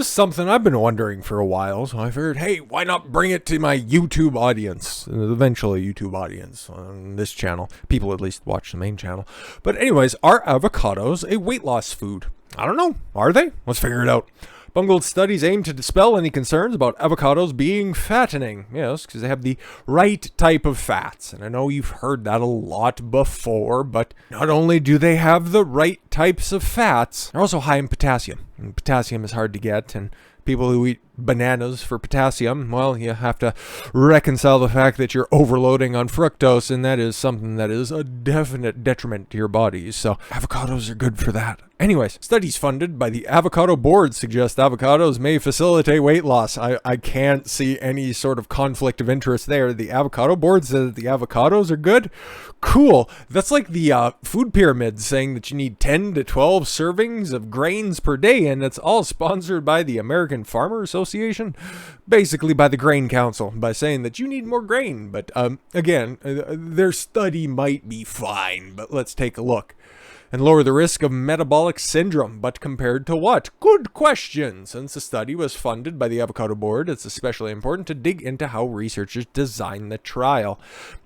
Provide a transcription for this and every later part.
This is something I've been wondering for a while, so I figured, hey, why not bring it to my YouTube audience? Eventually YouTube audience on this channel. People at least watch the main channel. But anyways, are avocados a weight loss food? I don't know. Are they? Let's figure it out. Bungled studies aim to dispel any concerns about avocados being fattening. Yes, because they have the right type of fats. And I know you've heard that a lot before, but not only do they have the right types of fats, they're also high in potassium. And potassium is hard to get, and people who eat bananas for potassium, well, you have to reconcile the fact that you're overloading on fructose, and that is something that is a definite detriment to your body. So avocados are good for that. Anyways, studies funded by the Avocado board suggest avocados may facilitate weight loss. I can't see any sort of conflict of interest there. The Avocado board says that the avocados are good. Cool. That's like the food pyramid saying that you need 10 to 12 servings of grains per day, and it's all sponsored by the American Farmer Association, basically by the Grain Council, by saying that you need more grain. But again, their study might be fine, but let's take a look. And lower the risk of metabolic syndrome, but compared to what? Good question. Since the study was funded by the Avocado board, it's especially important to dig into how researchers designed the trial.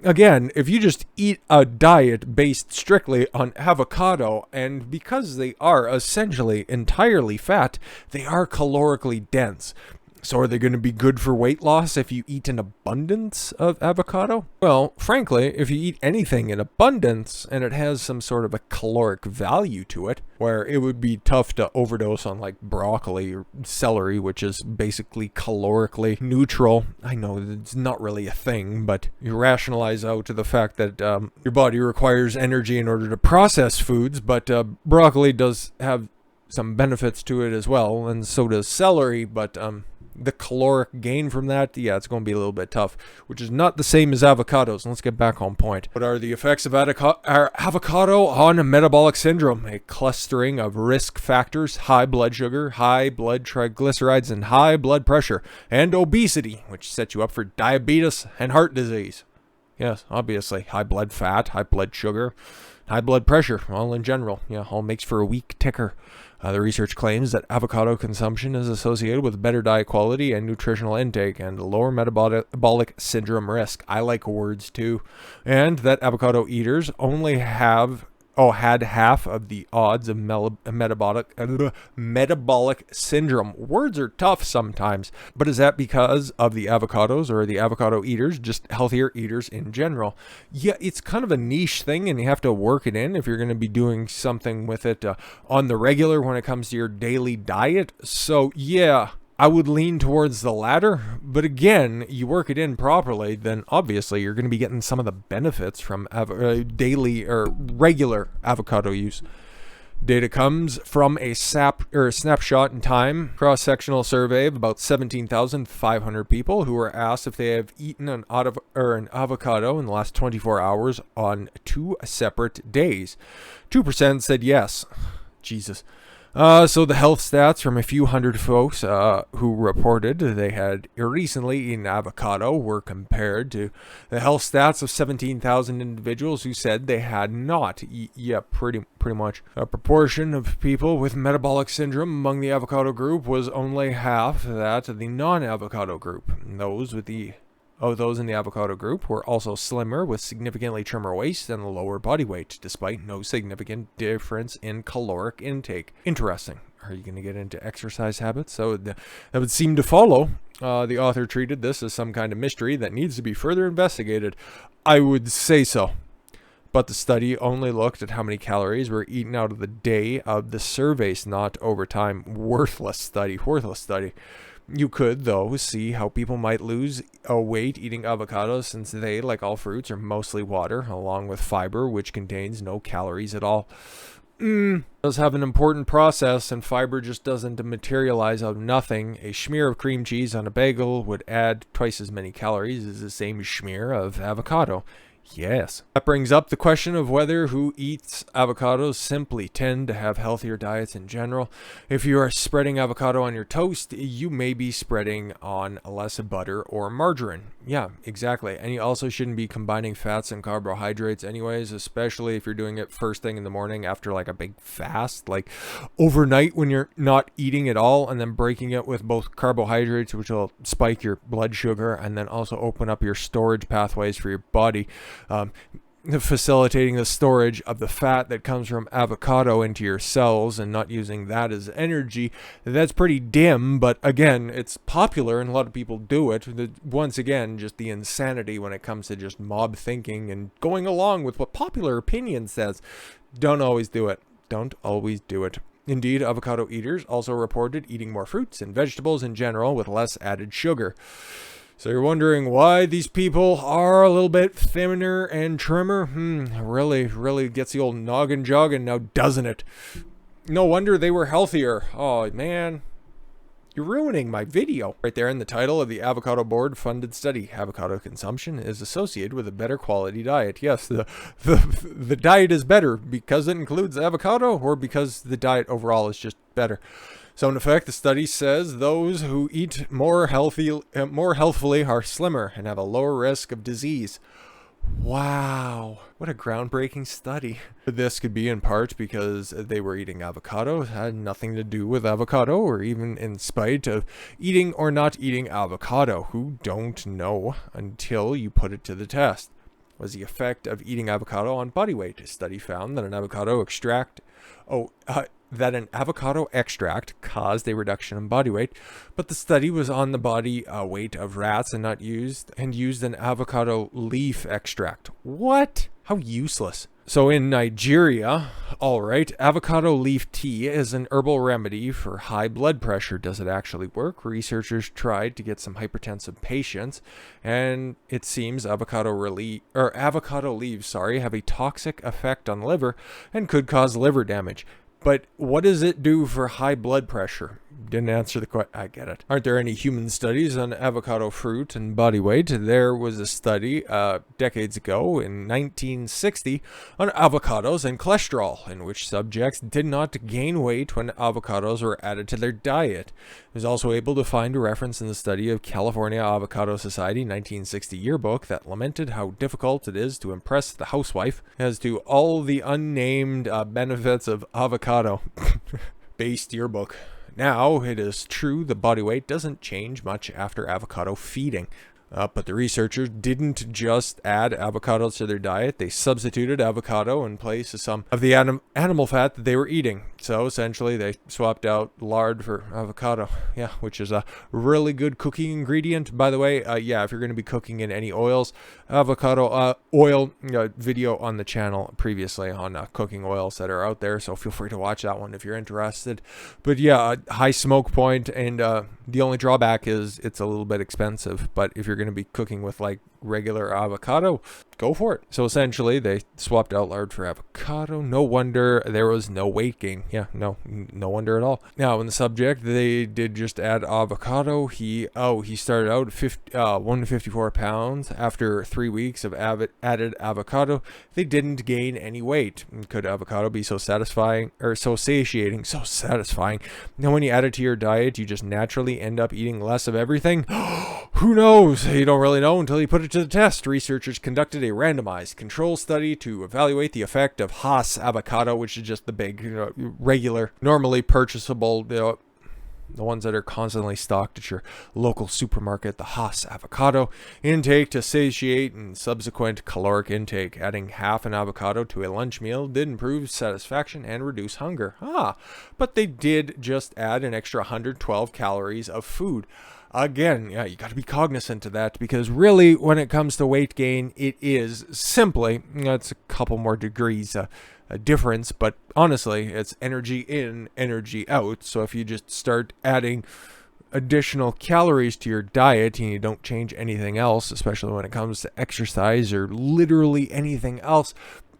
Again, if you just eat a diet based strictly on avocado, and because they are essentially entirely fat, they are calorically dense. So are they going to be good for weight loss if you eat an abundance of avocado? Well, frankly, if you eat anything in abundance and it has some sort of a caloric value to it, where it would be tough to overdose on like broccoli or celery, which is basically calorically neutral. I know it's not really a thing, but you rationalize out to the fact that your body requires energy in order to process foods, but broccoli does have some benefits to it as well, and so does celery, but the caloric gain from that, yeah, it's going to be a little bit tough, which is not the same as avocados. Let's get back on point. What are the effects of avocado on metabolic syndrome? A clustering of risk factors: high blood sugar, high blood triglycerides, and high blood pressure, and obesity, which sets you up for diabetes and heart disease. Yes, obviously, high blood fat, high blood sugar, high blood pressure, all in general, yeah, all makes for a weak ticker. The research claims that avocado consumption is associated with better diet quality and nutritional intake and lower metabolic syndrome risk. I like words too. And that avocado eaters only had half of the odds of metabolic syndrome. Words are tough sometimes, but is that because of the avocados, or are the avocado eaters just healthier eaters in general? Yeah, it's kind of a niche thing, and you have to work it in if you're going to be doing something with it on the regular when it comes to your daily diet. So yeah, I would lean towards the latter, but again, you work it in properly, then obviously you're going to be getting some of the benefits from daily or regular avocado use. Data comes from a snapshot in time cross-sectional survey of about 17,500 people who were asked if they have eaten an avocado in the last 24 hours on 2 separate days. 2% said yes. Jesus. So the health stats from a few hundred folks who reported they had recently eaten avocado were compared to the health stats of 17,000 individuals who said they had not. Yeah, pretty much. A proportion of people with metabolic syndrome among the avocado group was only half that of the non-avocado group. Those in the avocado group were also slimmer, with significantly trimmer waist and lower body weight, despite no significant difference in caloric intake. Interesting. Are you going to get into exercise habits? So that would seem to follow. The author treated this as some kind of mystery that needs to be further investigated. I would say so. But the study only looked at how many calories were eaten out of the day of the surveys, not over time. Worthless study. You could, though, see how people might lose weight eating avocados, since they, like all fruits, are mostly water, along with fiber, which contains no calories at all. Does have an important process, and fiber just doesn't materialize out of nothing. A smear of cream cheese on a bagel would add twice as many calories as the same smear of avocado. Yes. That brings up the question of whether who eats avocados simply tend to have healthier diets in general. If you are spreading avocado on your toast, you may be spreading on less butter or margarine. Yeah, exactly. And you also shouldn't be combining fats and carbohydrates anyways, especially if you're doing it first thing in the morning after like a big fast, like overnight when you're not eating at all, and then breaking it with both carbohydrates, which will spike your blood sugar and then also open up your storage pathways for your body. Facilitating the storage of the fat that comes from avocado into your cells and not using that as energy. That's pretty dim, but again, it's popular and a lot of people do it. Once again, just the insanity when it comes to just mob thinking and going along with what popular opinion says. Don't always do it. Don't always do it. Indeed, avocado eaters also reported eating more fruits and vegetables in general with less added sugar. So you're wondering why these people are a little bit thinner and trimmer? Really gets the old noggin jogging now, doesn't it? No wonder they were healthier. Oh, man. You're ruining my video. Right there in the title of the Avocado Board funded study, avocado consumption is associated with a better quality diet. Yes, the diet is better because it includes avocado, or because the diet overall is just better. So in effect, the study says those who eat more healthfully are slimmer and have a lower risk of disease. Wow, what a groundbreaking study. This could be in part because they were eating avocado. It had nothing to do with avocado, or even in spite of eating or not eating avocado. Who don't know until you put it to the test. Was the effect of eating avocado on body weight? A study found that an avocado extract caused a reduction in body weight, but the study was on the body weight of rats and used an avocado leaf extract. What? How useless. So in Nigeria, all right, avocado leaf tea is an herbal remedy for high blood pressure. Does it actually work? Researchers tried to get some hypertensive patients, and it seems avocado leaves have a toxic effect on the liver and could cause liver damage. But what does it do for high blood pressure? Didn't answer the question. I get it. Aren't there any human studies on avocado fruit and body weight? There was a study decades ago in 1960 on avocados and cholesterol, in which subjects did not gain weight when avocados were added to their diet. It was also able to find a reference in the study of California Avocado Society 1960 yearbook that lamented how difficult it is to impress the housewife as to all the unnamed benefits of avocado. Based yearbook. Now, it is true the body weight doesn't change much after avocado feeding. But the researchers didn't just add avocados to their diet. They substituted avocado in place of some of the animal fat that they were eating. So essentially, they swapped out lard for avocado. Yeah, which is a really good cooking ingredient. By the way, if you're going to be cooking in any oils, avocado oil video on the channel previously on cooking oils that are out there. So feel free to watch that one if you're interested. But yeah, high smoke point, and the only drawback is it's a little bit expensive. But if you're going to be cooking with like regular avocado, go for it. So essentially they swapped out lard for avocado. No wonder there was no weight gain. Yeah, no wonder at all. Now in the subject, they did just add avocado. He started out 154 pounds after 3 weeks of added avocado. They didn't gain any weight. Could avocado be so satisfying, or so satiating, so satisfying? Now when you add it to your diet, you just naturally end up eating less of everything. Who knows? You don't really know until you put it to the test. Researchers conducted a randomized control study to evaluate the effect of Hass avocado, which is just the big, regular, normally purchasable, the ones that are constantly stocked at your local supermarket, the Hass avocado intake to satiate and subsequent caloric intake. Adding half an avocado to a lunch meal did improve satisfaction and reduce hunger. But they did just add an extra 112 calories of food. Again, you got to be cognizant of that, because really when it comes to weight gain, it is simply, it's a couple more degrees a difference, but honestly, it's energy in, energy out. So if you just start adding additional calories to your diet and you don't change anything else, especially when it comes to exercise or literally anything else,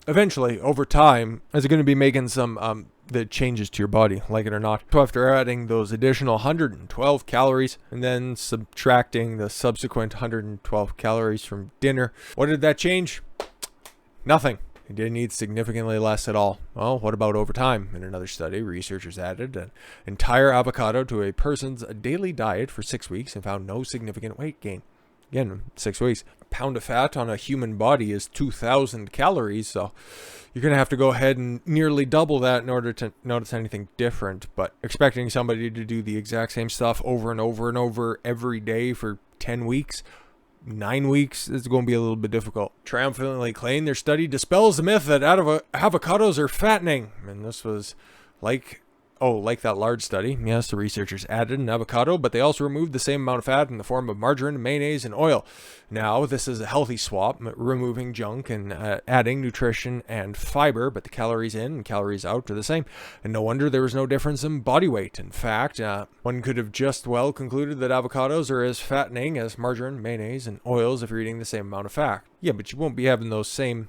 eventually over time, is it going to be making some the changes to your body, like it or not. So after adding those additional 112 calories and then subtracting the subsequent 112 calories from dinner, what did that change? Nothing. It didn't eat significantly less at all. Well, what about over time? In another study, researchers added an entire avocado to a person's daily diet for 6 weeks and found no significant weight gain. Again, 6 weeks. A pound of fat on a human body is 2,000 calories, so you're going to have to go ahead and nearly double that in order to notice anything different. But expecting somebody to do the exact same stuff over and over and over every day for 10 weeks, 9 weeks, is going to be a little bit difficult. Triumphantly claim their study dispels the myth that avocados are fattening. And this was like that large study. Yes, the researchers added an avocado, but they also removed the same amount of fat in the form of margarine, mayonnaise, and oil. Now, this is a healthy swap, removing junk and adding nutrition and fiber, but the calories in and calories out are the same. And no wonder there was no difference in body weight. In fact, one could have just well concluded that avocados are as fattening as margarine, mayonnaise, and oils if you're eating the same amount of fat. Yeah, but you won't be having those same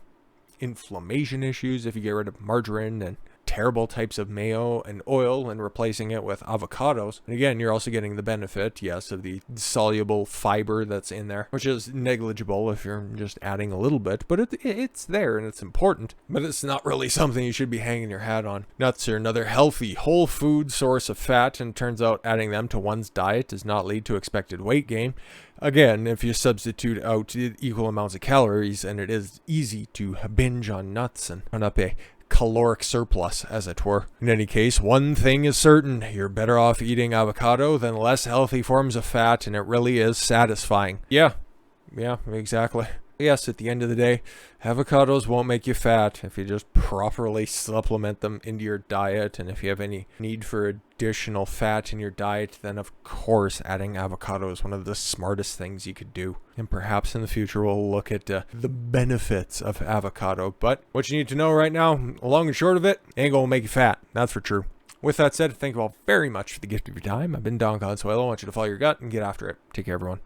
inflammation issues if you get rid of margarine and terrible types of mayo and oil and replacing it with avocados. And again, you're also getting the benefit, yes, of the soluble fiber that's in there, which is negligible if you're just adding a little bit, but it's there and it's important, but it's not really something you should be hanging your hat on. Nuts are another healthy whole food source of fat, and it turns out adding them to one's diet does not lead to expected weight gain. Again, if you substitute out equal amounts of calories, and it is easy to binge on nuts and run up a caloric surplus, as it were. In any case, one thing is certain: you're better off eating avocado than less healthy forms of fat, and it really is satisfying. Yeah, exactly. Yes, at the end of the day, avocados won't make you fat if you just properly supplement them into your diet. And if you have any need for additional fat in your diet, then of course adding avocado is one of the smartest things you could do. And perhaps in the future we'll look at the benefits of avocado. But what you need to know right now, long and short of it, ain't gonna make you fat. That's for true. With that said, thank you all very much for the gift of your time. I've been Don Consuelo. I want you to follow your gut and get after it. Take care, everyone.